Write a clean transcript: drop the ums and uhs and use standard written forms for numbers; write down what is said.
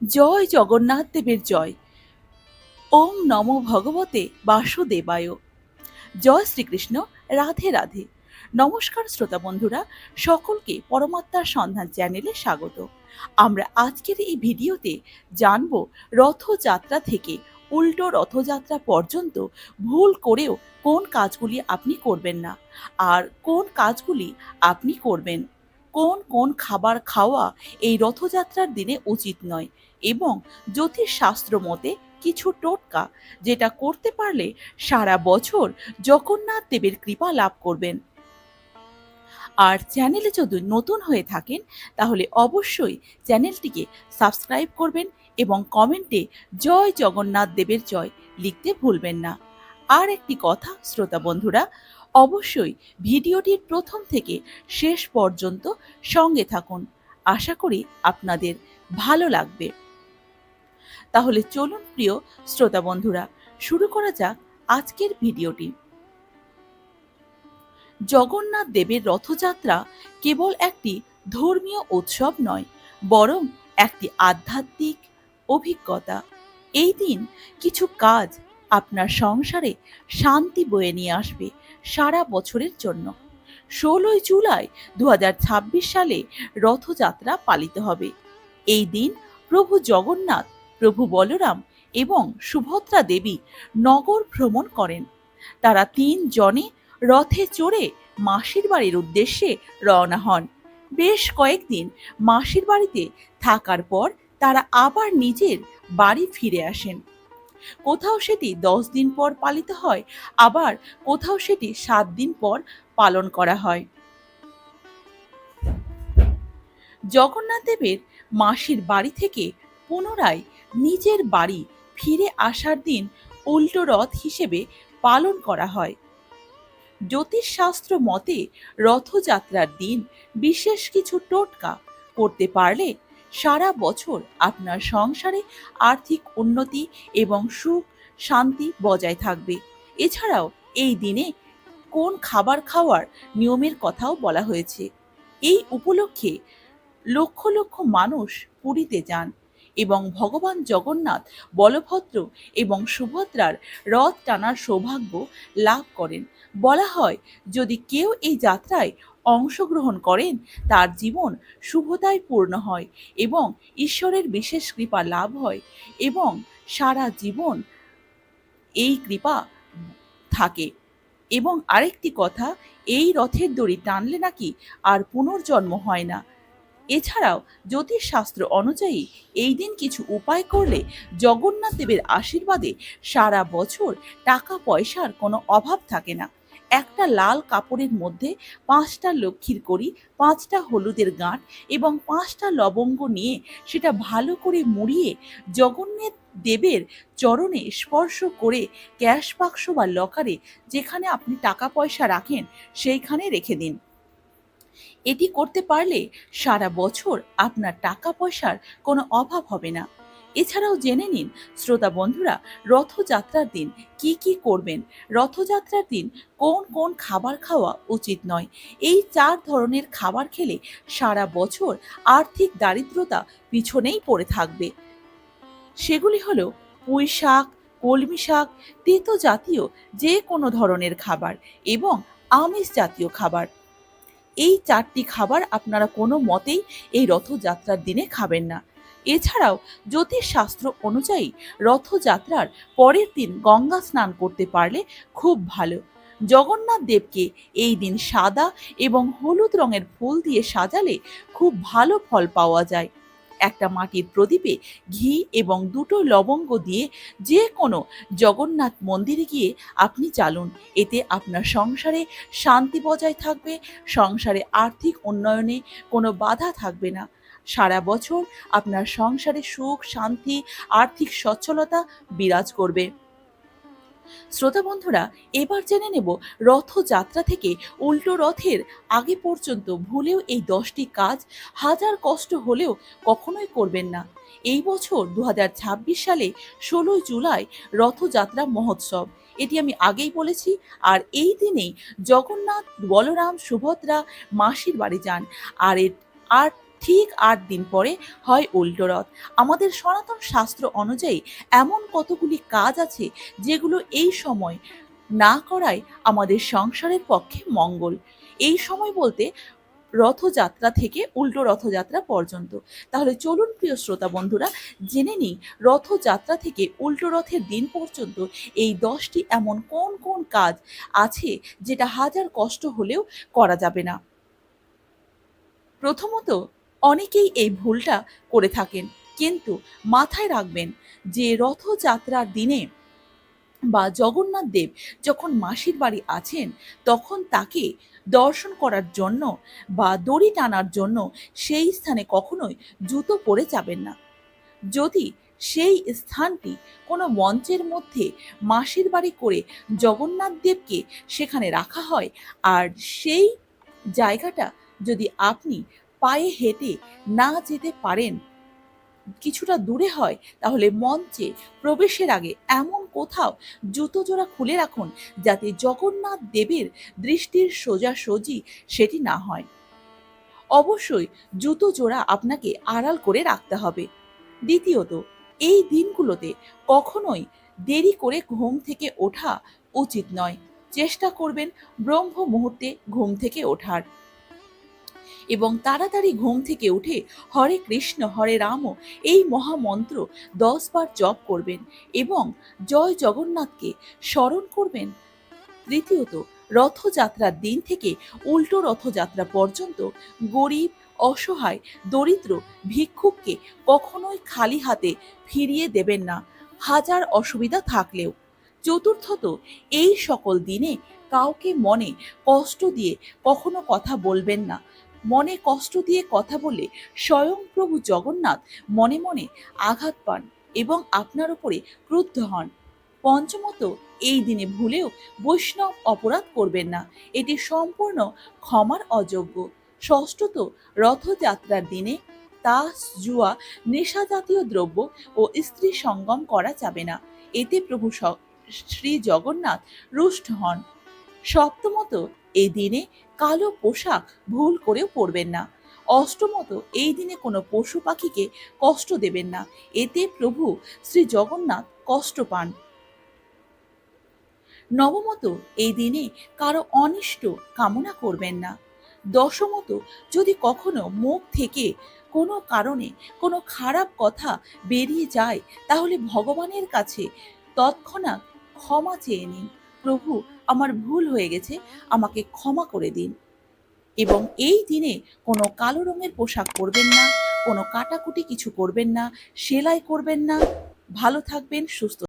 জয় জগন্নাথ দেবের জয়। ওম নমো ভগবতে বাসুদেবায়। জয় শ্রীকৃষ্ণ। রাধে রাধে। নমস্কার শ্রোতা বন্ধুরা, সকলকে পরমাত্মার সন্ধান চ্যানেলে স্বাগত। আমরা আজকের এই ভিডিওতে জানব রথযাত্রা থেকে উল্টো রথযাত্রা পর্যন্ত ভুল করেও কোন কাজগুলি আপনি করবেন না, আর কোন কাজগুলি আপনি করবেন। কোন কোন খাবার খাওয়া এই রথযাত্রার দিনে উচিত নয়, এবং জ্যোতিষশাস্ত্র মতে কিছু টোটকা যেটা করতে পারলে সারা বছর জগন্নাথ দেবের কৃপা লাভ করবেন। আর চ্যানেলে যদি নতুন হয়ে থাকেন তাহলে অবশ্যই চ্যানেলটিকে সাবস্ক্রাইব করবেন এবং কমেন্টে জয় জগন্নাথ দেবের জয় লিখতে ভুলবেন না। আর একটি কথা শ্রোতা বন্ধুরা, অবশ্যই ভিডিওটির প্রথম থেকে শেষ পর্যন্ত সঙ্গে থাকুন। আশা করি আপনাদের ভালো লাগবে। তাহলে চলুন প্রিয় শ্রোতা বন্ধুরা, শুরু করা যাক আজকের ভিডিওটি। জগন্নাথ দেবের রথযাত্রা কেবল একটি ধর্মীয় উৎসব নয়, বরং একটি আধ্যাত্মিক অভিজ্ঞতা। এই দিন কিছু কাজ আপনার সংসারে শান্তি বয়ে নিয়ে আসবে সারা বছরের জন্য। ১৬ই জুলাই ২০২৬ সালে রথযাত্রা পালিত হবে। এই দিন প্রভু জগন্নাথ, প্রভু বলরাম এবং সুভদ্রা দেবী নগর ভ্রমণ করেন। তারা ৩ জনে রথে চড়ে মাসির বাড়ির উদ্দেশ্যে রওনা হন। বেশ কয়েকদিন মাসির বাড়িতে থাকার পর তারা আবার নিজের বাড়ি ফিরে আসেন। কোথাও সেটি ১০ দিন পর পালিত হয়, আবার কোথাও সেটি ৭ দিন পর পালন করা হয়। জগন্নাথ দেবের মাসির বাড়ি থেকে পুনরায় নিজের বাড়ি ফিরে আসার দিন উল্টো রথ হিসেবে পালন করা হয়। জ্যোতিষশাস্ত্র মতে রথযাত্রার দিন বিশেষ কিছু টোটকা করতে পারলে সারা বছর আপনার সংসারে আর্থিক উন্নতি এবং সুখ শান্তি বজায় থাকবে। এছাড়াও এই দিনে কোন খাবার খাওয়ার নিয়মের কথাও বলা হয়েছে। এই উপলক্ষে লক্ষ লক্ষ মানুষ পুরীতে যান এবং ভগবান জগন্নাথ, বলভদ্র এবং সুভদ্রার রথ টানার সৌভাগ্য লাভ করেন। বলা হয়, যদি কেউ এই যাত্রায় অংশগ্রহণ করেন তার জীবন শুভতায় পূর্ণ হয় এবং ঈশ্বরের বিশেষ কৃপা লাভ হয় এবং সারা জীবন এই কৃপা থাকে। এবং আরেকটি কথা, এই রথের দড়ি টানলে নাকি আর পুনর্জন্ম হয় না। এছাড়াও জ্যোতিষশাস্ত্র অনুযায়ী এই দিন কিছু উপায় করলে জগন্নাথ দেবের আশীর্বাদে সারা বছর টাকা পয়সার কোনো অভাব থাকে না। একটা লাল কাপড়ের মধ্যে ৫টা লক্ষ্মীর কড়ি, ৫টা হলুদের গাঁট এবং ৫টা লবঙ্গ নিয়ে সেটা ভালো করে মুড়িয়ে জগন্নাথ দেবের চরণে স্পর্শ করে ক্যাশ বাক্স বা লকারে, যেখানে আপনি টাকা পয়সা রাখেন, সেইখানে রেখে দিন। এটি করতে পারলে সারা বছর আপনার টাকা পয়সার কোনো অভাব হবে না। এছাড়াও জেনে নিন শ্রোতা বন্ধুরা, রথযাত্রার দিন কি কি করবেন, রথযাত্রার দিন কোন কোন খাবার খাওয়া উচিত নয়। এই ৪ ধরনের খাবার খেলে সারা বছর আর্থিক দারিদ্রতা পিছনেই পড়ে থাকবে। সেগুলি হলো পুঁই শাক, কলমি শাক, তেতো জাতীয় যে কোনো ধরনের খাবার এবং আমিষ জাতীয় খাবার। এই ৪টি খাবার আপনারা কোনো মতেই এই রথযাত্রার দিনে খাবেন না। এছাড়াও জ্যোতিষশাস্ত্র অনুযায়ী রথযাত্রার পরের দিন গঙ্গা স্নান করতে পারলে খুব ভালো। জগন্নাথ দেবকে এই দিন সাদা এবং হলুদ রঙের ফুল দিয়ে সাজালে খুব ভালো ফল পাওয়া যায়। একটা মাটির প্রদীপে ঘি এবং ২টো লবঙ্গ দিয়ে যে কোনো জগন্নাথ মন্দিরে গিয়ে আপনি জ্বালুন। এতে আপনার সংসারে শান্তি বজায় থাকবে, সংসারে আর্থিক উন্নয়নে কোনো বাধা থাকবে না। সারা বছর আপনার সংসারে সুখ শান্তি, আর্থিক সচ্ছলতা বিরাজ করবে। শ্রোতা বন্ধুরা, এবার জেনে নেব রথযাত্রা থেকে উল্টো রথের আগে পর্যন্ত ভুলেও এই 10টি কাজ হাজার কষ্ট হলেও কখনোই করবেন না। এই বছর ২০২৬ সালে ১৬ই জুলাই রথযাত্রা মহোৎসব, এটি আমি আগেই বলেছি। আর এই দিনেই জগন্নাথ, বলরাম, সুভদ্রা মাসির বাড়ি যান। আর ঠিক 8 দিন পরে হয় উল্টো রথ। আমাদের সনাতন শাস্ত্র অনুযায়ী এমন কতগুলি কাজ আছে যেগুলো এই সময় না করাই আমাদের সংসারের পক্ষে মঙ্গল। এই সময় বলতে রথযাত্রা থেকে উল্টো রথযাত্রা পর্যন্ত। তাহলে চলুন প্রিয় শ্রোতা বন্ধুরা, জেনে নিই রথযাত্রা থেকে উল্টো রথের দিন পর্যন্ত এই 10টি এমন কোন কোন কাজ আছে যেটা হাজার কষ্ট হলেও করা যাবে না। প্রথমত, অনেকেই এই ভুলটা করে থাকেন, কিন্তু মাথায় রাখবেন যে রথযাত্রার দিনে বা জগন্নাথ দেব যখন মাসির বাড়ি আছেন তখন তাকে দর্শন করার জন্য বা দড়ি টানার জন্য সেই স্থানে কখনোই জুতো পরে যাবেন না। যদি সেই স্থানটি কোনো মঞ্চের মধ্যে মাসির বাড়ি করে জগন্নাথ দেবকে সেখানে রাখা হয়, আর সেই জায়গাটা যদি আপনি পায়ে হেঁটে না যেতে পারেন, কিছুটা দূরে হয়, তাহলে মঞ্চে প্রবেশের আগে এমন কোথাও জুতো জোড়া খুলে রাখুন যাতে জগন্নাথ দেবের দৃষ্টির সোজাসুজি সেটি না হয়। অবশ্যই জুতো জোড়া আপনাকে আড়াল করে রাখতে হবে। দ্বিতীয়ত, এই দিনগুলোতে কখনোই দেরি করে ঘুম থেকে ওঠা উচিত নয়। চেষ্টা করবেন ব্রহ্ম মুহূর্তে ঘুম থেকে ওঠার এবং তাড়াতাড়ি ঘুম থেকে উঠে হরে কৃষ্ণ হরে রাম এই মহামন্ত্র 10 বার জপ করবেন এবং জয় জগন্নাথকে স্মরণ করবেন। তৃতীয়ত, রথযাত্রার দিন থেকে উল্টো রথযাত্রা পর্যন্ত গরিব, অসহায়, দরিদ্র, ভিক্ষুককে কখনোই খালি হাতে ফিরিয়ে দেবেন না, হাজার অসুবিধা থাকলেও। চতুর্থত, এই সকল দিনে কাউকে মনে কষ্ট দিয়ে কখনো কথা বলবেন না। মনে কষ্ট দিয়ে কথা বলে স্বয়ং প্রভু জগন্নাথ মনে মনে আঘাত পান এবং আপনার উপরে ক্রুদ্ধ হন। পঞ্চমত, এই দিনে ভুলেও বৈষ্ণব অপরাধ করবেন না, এটি সম্পূর্ণ ক্ষমার অযোগ্য। ষষ্ঠত, রথযাত্রার দিনে তাস, জুয়া, নেশা জাতীয় দ্রব্য ও স্ত্রী সঙ্গম করা যাবে না, এতে প্রভু শ্রী জগন্নাথ রুষ্ট হন। সপ্তমত, এই দিনে কালো পোশাক ভুল করেও পরবেন না। অষ্টমত, এই দিনে কোনো পশু পাখিকে কষ্ট দেবেন না, এতে প্রভু শ্রী জগন্নাথ কষ্ট পান। নবমত, এই দিনে কারো অনিষ্ট কামনা করবেন না। দশমত, যদি কখনো মুখ থেকে কোনো কারণে কোনো খারাপ কথা বেরিয়ে যায় তাহলে ভগবানের কাছে তৎক্ষণাৎ ক্ষমা চেয়ে নিন, প্রভু আমার ভুল হয়ে গেছে, আমাকে ক্ষমা করে দিন। এবং এই দিনে কোনো কালো রঙের পোশাক পরবেন না, কোনো কাটাকুটি কিছু করবেন না, সেলাই করবেন না। ভালো থাকবেন, সুস্থ